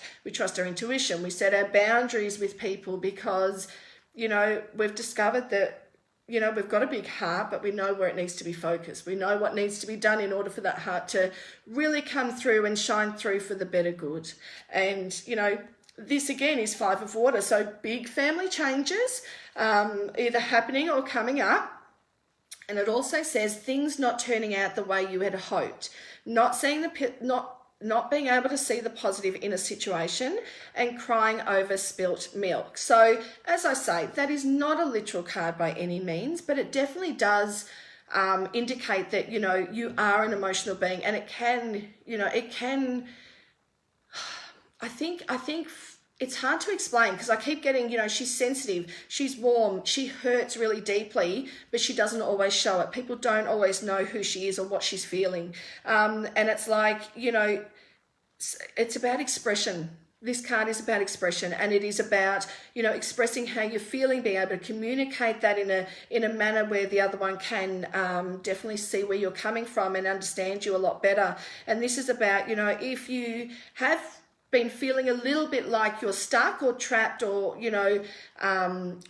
our intuition. We set our boundaries with people because, you know, we've discovered that, you know, we've got a big heart, but we know where it needs to be focused. We know what needs to be done in order for that heart to really come through and shine through for the better good. And, you know, this again is Five of Water. So big family changes, either happening or coming up. And it also says things not turning out the way you had hoped, not being able to see the positive in a situation, and crying over spilt milk. So as I say, that is not a literal card by any means, but it definitely does indicate that, you know, you are an emotional being, and it can, you know, I think it's hard to explain because I keep getting, she's sensitive, she's warm, she hurts really deeply, but she doesn't always show it. People don't always know who she is or what she's feeling. And it's like, it's about expression. This card is about expression, and it is about, expressing how you're feeling, being able to communicate that in a manner where the other one can definitely see where you're coming from and understand you a lot better. And this is about, if you have been feeling a little bit like you're stuck or trapped or,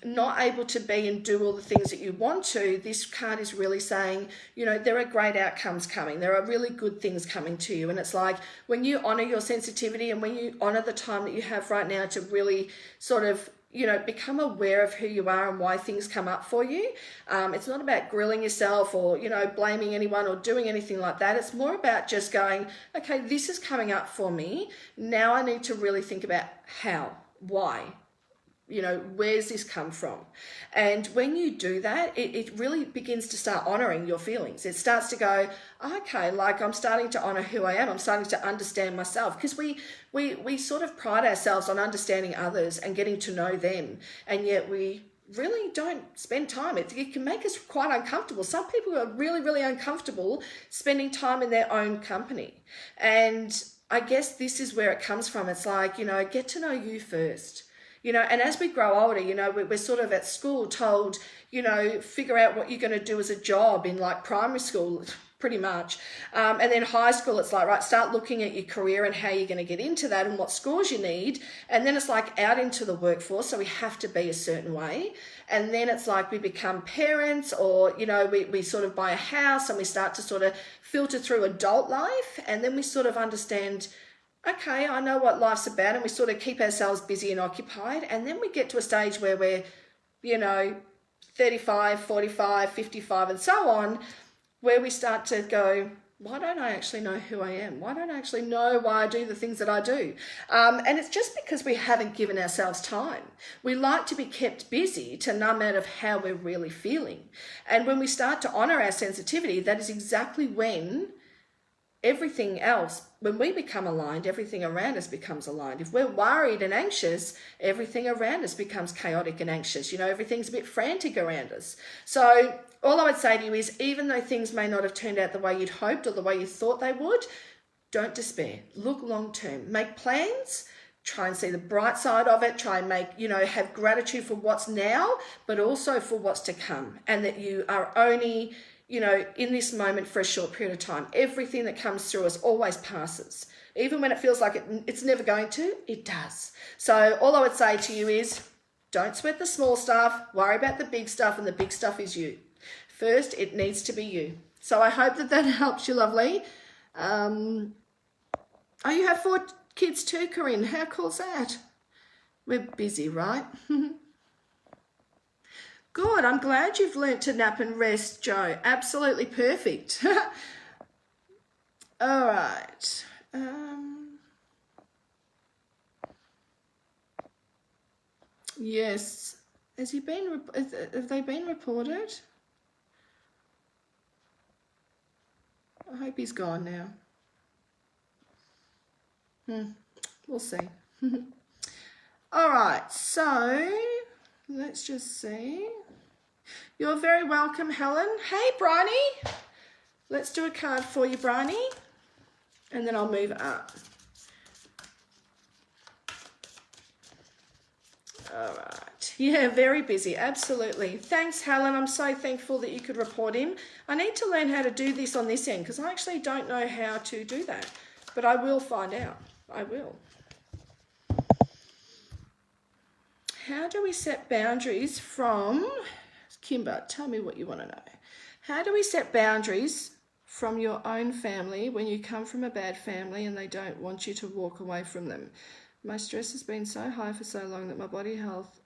not able to be and do all the things that you want to, this card is really saying, there are great outcomes coming. There are really good things coming to you. And it's like when you honor your sensitivity and when you honor the time that you have right now to really sort of, become aware of who you are and why things come up for you. It's not about grilling yourself or, blaming anyone or doing anything like that. It's more about just going, okay, this is coming up for me. Now I need to really think about how, why, where's this come from? And when you do that, it really begins to start honoring your feelings. It starts to go, okay, like I'm starting to honor who I am. I'm starting to understand myself, because we sort of pride ourselves on understanding others and getting to know them. And yet we really don't spend time. It can make us quite uncomfortable. Some people are really, really uncomfortable spending time in their own company. And I guess this is where it comes from. It's like, get to know you first. And as we grow older, we're sort of at school told, figure out what you're going to do as a job in like primary school, pretty much. And then high school, it's like, right, start looking at your career and how you're going to get into that and what scores you need. And then it's like out into the workforce. So we have to be a certain way. And then it's like we become parents, or, we sort of buy a house and we start to sort of filter through adult life. And then we sort of understand, okay, I know what life's about, and we sort of keep ourselves busy and occupied. And then we get to a stage where we're, 35, 45, 55 and so on, where we start to go, why don't I actually know who I am? Why don't I actually know why I do the things that I do? And it's just because we haven't given ourselves time. We like to be kept busy to numb out of how we're really feeling. And when we start to honor our sensitivity, that is exactly when everything else, when we become aligned, everything around us becomes aligned. If we're worried and anxious, everything around us becomes chaotic and anxious. Everything's a bit frantic around us. So all I would say to you is, even though things may not have turned out the way you'd hoped or the way you thought they would, don't despair. Look long term. Make plans. Try and see the bright side of it. Try and make, have gratitude for what's now, but also for what's to come. And that you are only, in this moment for a short period of time. Everything that comes through us always passes. Even when it feels like it's never going to, it does. So all I would say to you is, don't sweat the small stuff, worry about the big stuff, and the big stuff is you. First, it needs to be you. So I hope that helps you, lovely. Oh, you have 4 kids too, Corinne. How cool's that? We're busy, right? Good. I'm glad you've learnt to nap and rest, Joe. Absolutely perfect. All right. Yes. Have they been reported? I hope he's gone now. We'll see. All right. So let's just see. You're very welcome, Helen. Hey, Bryony. Let's do a card for you, Bryony. And then I'll move up. All right. Yeah, very busy. Absolutely. Thanks, Helen. I'm so thankful that you could report him. I need to learn how to do this on this end because I actually don't know how to do that. But I will find out. I will. How do we set boundaries from... Kimber, tell me what you want to know. How do we set boundaries from your own family when you come from a bad family and they don't want you to walk away from them? My stress has been so high for so long that my body health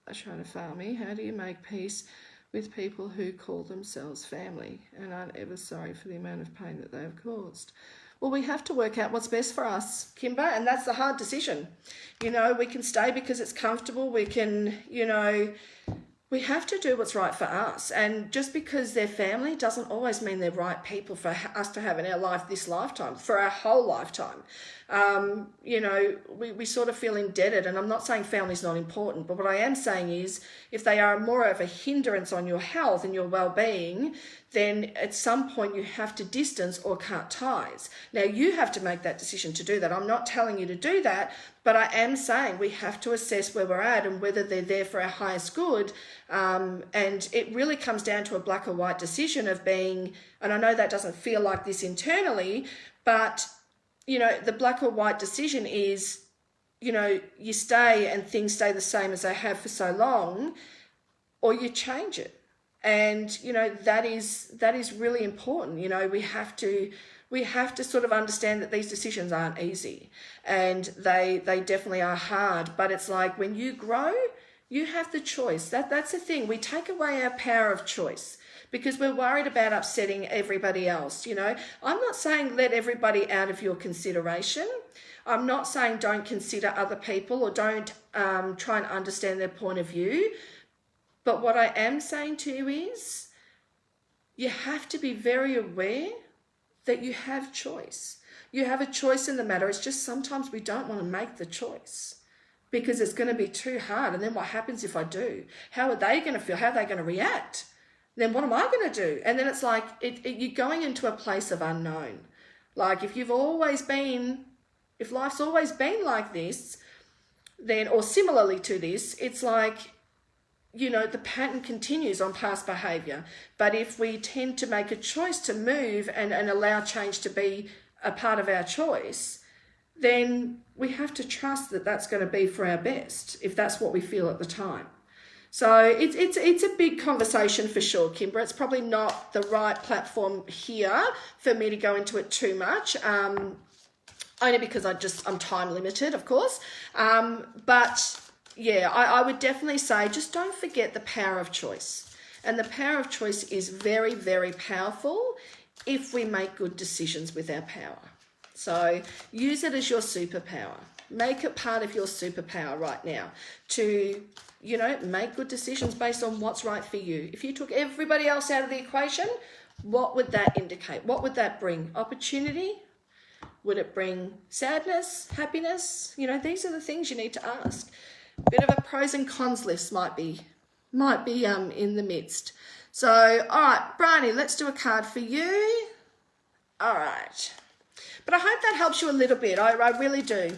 are trying to fail me. How do you make peace with people who call themselves family and aren't ever sorry for the amount of pain that they have caused? Well, we have to work out what's best for us, Kimber, and that's the hard decision. We can stay because it's comfortable. We can, we have to do what's right for us. And just because they're family doesn't always mean they're right people for us to have in our life this lifetime, for our whole lifetime. You know, we sort of feel indebted, and I'm not saying family's not important, but what I am saying is if they are more of a hindrance on your health and your well-being, then at some point you have to distance or cut ties. Now, you have to make that decision to do that. I'm not telling you to do that, but I am saying we have to assess where we're at and whether they're there for our highest good. And it really comes down to a black or white decision of being, and I know that doesn't feel like this internally, but, you know, the black or white decision is, you know, you stay and things stay the same as they have for so long, or you change it. And, you know, that is really important. You know, we have to sort of understand that these decisions aren't easy, and they definitely are hard. But it's like when you grow, you have the choice. That's the thing. We take away our power of choice because we're worried about upsetting everybody else. You know, I'm not saying let everybody out of your consideration. I'm not saying don't consider other people or don't try and understand their point of view. But what I am saying to you is you have to be very aware that you have choice. You have a choice in the matter. It's just sometimes we don't want to make the choice because it's going to be too hard. And then what happens if I do? How are they going to feel? How are they going to react? Then what am I going to do? And then it's like you're going into a place of unknown. Like if life's always been like this, then, or similarly to this, it's like, you know, the pattern continues on past behaviour. But if we tend to make a choice to move and allow change to be a part of our choice, then we have to trust that that's going to be for our best, if that's what we feel at the time. So it's a big conversation for sure, Kimber. It's probably not the right platform here for me to go into it too much, only because I'm time limited, of course. But yeah, I would definitely say just don't forget the power of choice. And the power of choice is very, very powerful if we make good decisions with our power. So use it as your superpower. Make it part of your superpower right now to, you know, make good decisions based on what's right for you. If you took everybody else out of the equation, what would that indicate? What would that bring? Opportunity? Would it bring sadness, happiness? You know, these are the things you need to ask. Bit of a pros and cons list might be in the midst. So, all right, Bryony, let's do a card for you. All right. But I hope that helps you a little bit. I really do.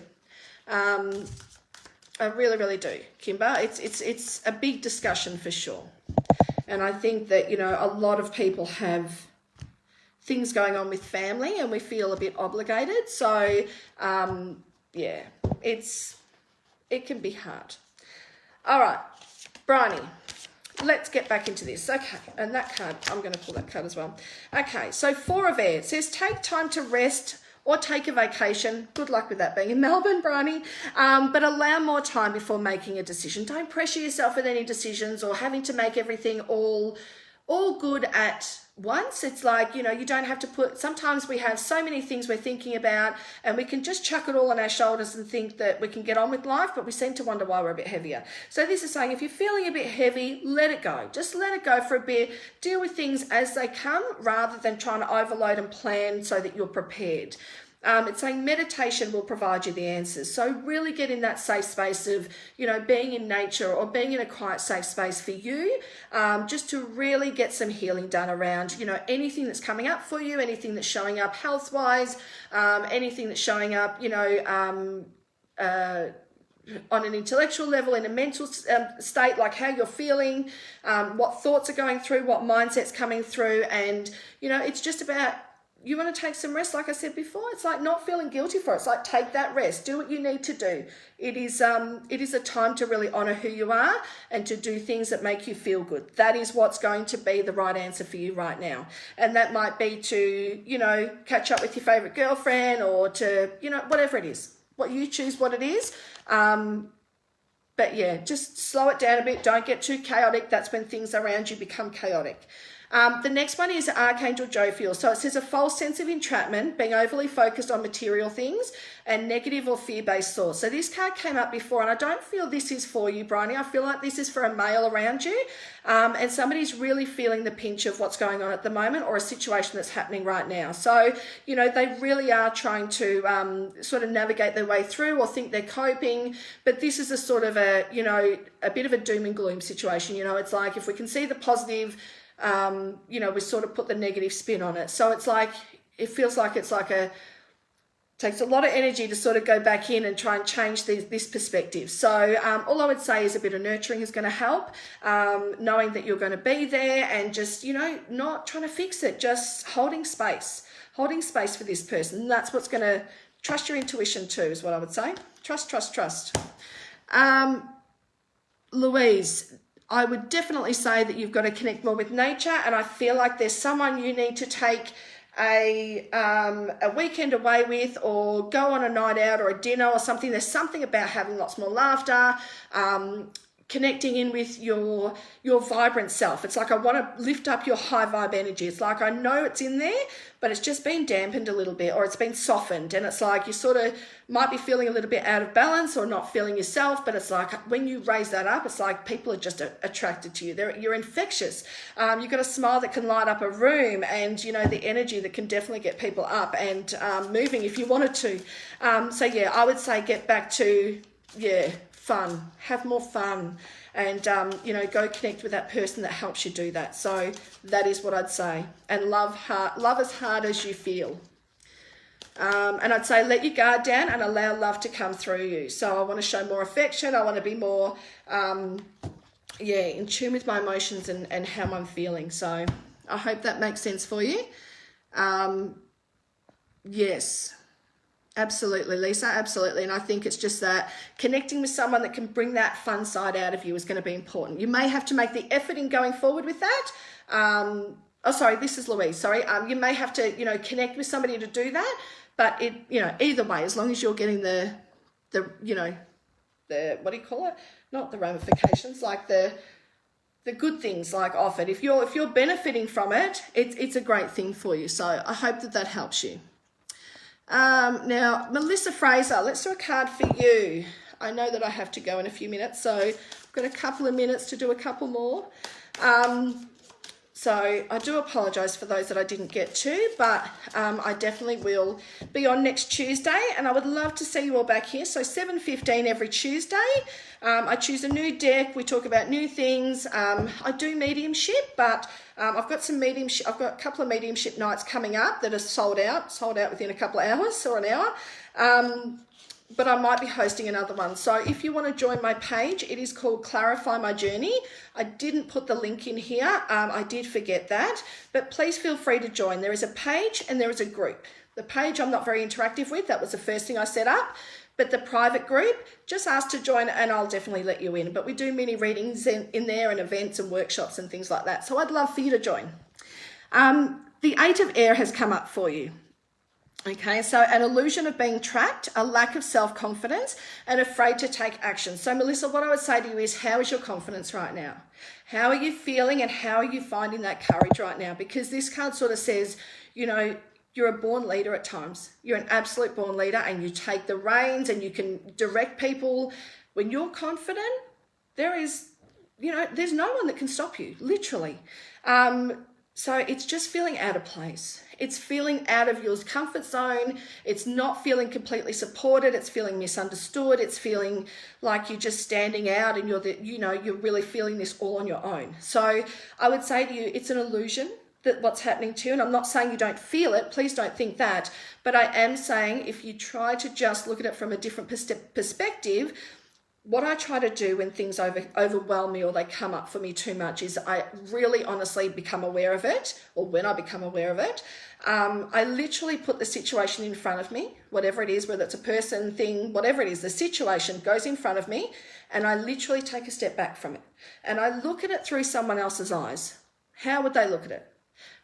I really, really do, Kimber. It's a big discussion for sure. And I think that, you know, a lot of people have things going on with family and we feel a bit obligated. So, yeah, it can be hard. All right, Bryony, let's get back into this. Okay, and that card, I'm going to pull that card as well. Okay, so 4 of Air. It says take time to rest or take a vacation. Good luck with that being in Melbourne, Bryony. But allow more time before making a decision. Don't pressure yourself with any decisions or having to make everything all good at once. It's like, you know, you don't have to sometimes we have so many things we're thinking about and we can just chuck it all on our shoulders and think that we can get on with life, but we seem to wonder why we're a bit heavier. So this is saying if you're feeling a bit heavy, let it go. Just let it go for a bit. Deal with things as they come rather than trying to overload and plan so that you're prepared. It's saying meditation will provide you the answers. So really get in that safe space of, you know, being in nature or being in a quiet, safe space for you, just to really get some healing done around, you know, anything that's coming up for you, anything that's showing up health-wise, anything that's showing up, you know, on an intellectual level, in a mental state, like how you're feeling, what thoughts are going through, what mindset's coming through. And, you know, it's just about, you want to take some rest, like I said before. It's like not feeling guilty for it. It's like take that rest. Do what you need to do. It is a time to really honour who you are and to do things that make you feel good. That is what's going to be the right answer for you right now. And that might be to, you know, catch up with your favourite girlfriend or to, you know, whatever it is. What you choose what it is. But yeah, just slow it down a bit. Don't get too chaotic. That's when things around you become chaotic. The next one is Archangel Jophiel. So it says a false sense of entrapment, being overly focused on material things, and negative or fear-based thoughts. So this card came up before, and I don't feel this is for you, Bryony. I feel like this is for a male around you, and somebody's really feeling the pinch of what's going on at the moment, or a situation that's happening right now. So, you know, they really are trying to sort of navigate their way through, or think they're coping, but this is a sort of a, you know, a bit of a doom and gloom situation. You know, it's like if we can see the positive, you know, we sort of put the negative spin on it. So it's like, it feels like it's like takes a lot of energy to sort of go back in and try and change this perspective. So all I would say is a bit of nurturing is going to help, knowing that you're going to be there, and just, you know, not trying to fix it, just holding space for this person. And that's what's going to, trust your intuition too, is what I would say. Trust. Louise, I would definitely say that you've got to connect more with nature, and I feel like there's someone you need to take a weekend away with, or go on a night out or a dinner or something. There's something about having lots more laughter, connecting in with your vibrant self. It's like, I want to lift up your high vibe energy. It's like, I know it's in there, but it's just been dampened a little bit, or it's been softened, and it's like you sort of might be feeling a little bit out of balance, or not feeling yourself. But it's like when you raise that up, it's like people are just attracted to you. You're infectious. You've got a smile that can light up a room, and, you know, the energy that can definitely get people up and moving if you wanted to. So yeah, I would say get back to, fun, have more fun, and you know, go connect with that person that helps you do that. So that is what I'd say. And love as hard as you feel. And I'd say let your guard down and allow love to come through you. So I want to show more affection. I want to be more in tune with my emotions and how I'm feeling. So I hope that makes sense for you. Yes. Absolutely, Lisa, absolutely. And I think it's just that connecting with someone that can bring that fun side out of you is going to be important. You may have to make the effort in going forward with that. This is Louise, sorry. You may have to, you know, connect with somebody to do that. But it, you know, either way, as long as you're getting the you know, the, what do you call it? Not the ramifications, like the good things like off it. If you're benefiting from it, it's a great thing for you. So I hope that helps you. Now, Melissa Fraser, let's do a card for you. I know that I have to go in a few minutes, so I've got a couple of minutes to do a couple more. So I do apologise for those that I didn't get to, but I definitely will be on next Tuesday, and I would love to see you all back here. So 7:15 every Tuesday. I choose a new deck. We talk about new things. I do mediumship, but I've got some mediumship. I've got a couple of mediumship nights coming up that are sold out within a couple of hours or an hour. But I might be hosting another one. So if you want to join my page, it is called Clarify My Journey. I didn't put the link in here. I did forget that, but please feel free to join. There is a page and there is a group. The page I'm not very interactive with. That was the first thing I set up. But the private group, just ask to join and I'll definitely let you in. But we do mini readings in there, and events and workshops and things like that. So I'd love for you to join. The 8 of Air has come up for you. Okay, so an illusion of being trapped, a lack of self-confidence, and afraid to take action. So Melissa, what I would say to you is, how is your confidence right now? How are you feeling, and how are you finding that courage right now? Because this card sort of says, you know, you're a born leader at times. You're an absolute born leader, and you take the reins and you can direct people. When you're confident, there's no one that can stop you, literally. So it's just feeling out of place. It's feeling out of your comfort zone. It's not feeling completely supported. It's feeling misunderstood. It's feeling like you're just standing out, and you're really feeling this all on your own. So I would say to you, it's an illusion that what's happening to you. And I'm not saying you don't feel it. Please don't think that. But I am saying if you try to just look at it from a different perspective, what I try to do when things overwhelm me or they come up for me too much is I really honestly become aware of it, or when I become aware of it, I literally put the situation in front of me, whatever it is, whether it's a person, thing, whatever it is, the situation goes in front of me, and I literally take a step back from it. And I look at it through someone else's eyes. How would they look at it?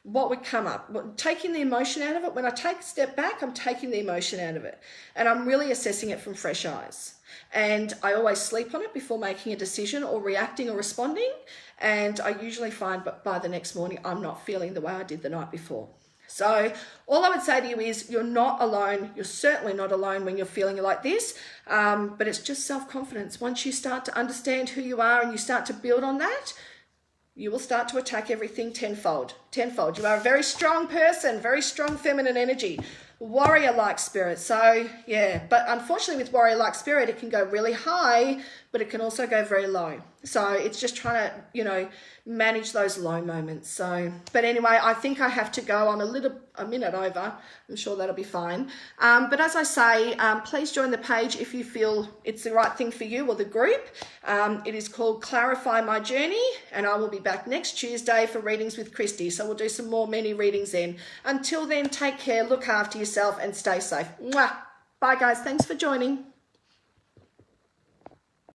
what would come up? Taking the emotion out of it. When I take a step back, I'm taking the emotion out of it. And I'm really assessing it from fresh eyes. And I always sleep on it before making a decision or reacting or responding. And I usually find by the next morning, I'm not feeling the way I did the night before. So all I would say to you is you're not alone. You're certainly not alone when you're feeling like this, but it's just self-confidence. Once you start to understand who you are and you start to build on that, you will start to attack everything tenfold. Tenfold. You are a very strong person, very strong feminine energy, warrior-like spirit. So yeah, but unfortunately with warrior-like spirit, it can go really high, but it can also go very low. So it's just trying to, you know, manage those low moments. So, but anyway, I think I have to go. I'm a minute over. I'm sure that'll be fine. But as I say, please join the page if you feel it's the right thing for you or the group. It is called Clarify My Journey, and I will be back next Tuesday for readings with Christy. So we'll do some more mini readings then. Until then, take care, look after yourself and stay safe. Mwah. Bye guys. Thanks for joining.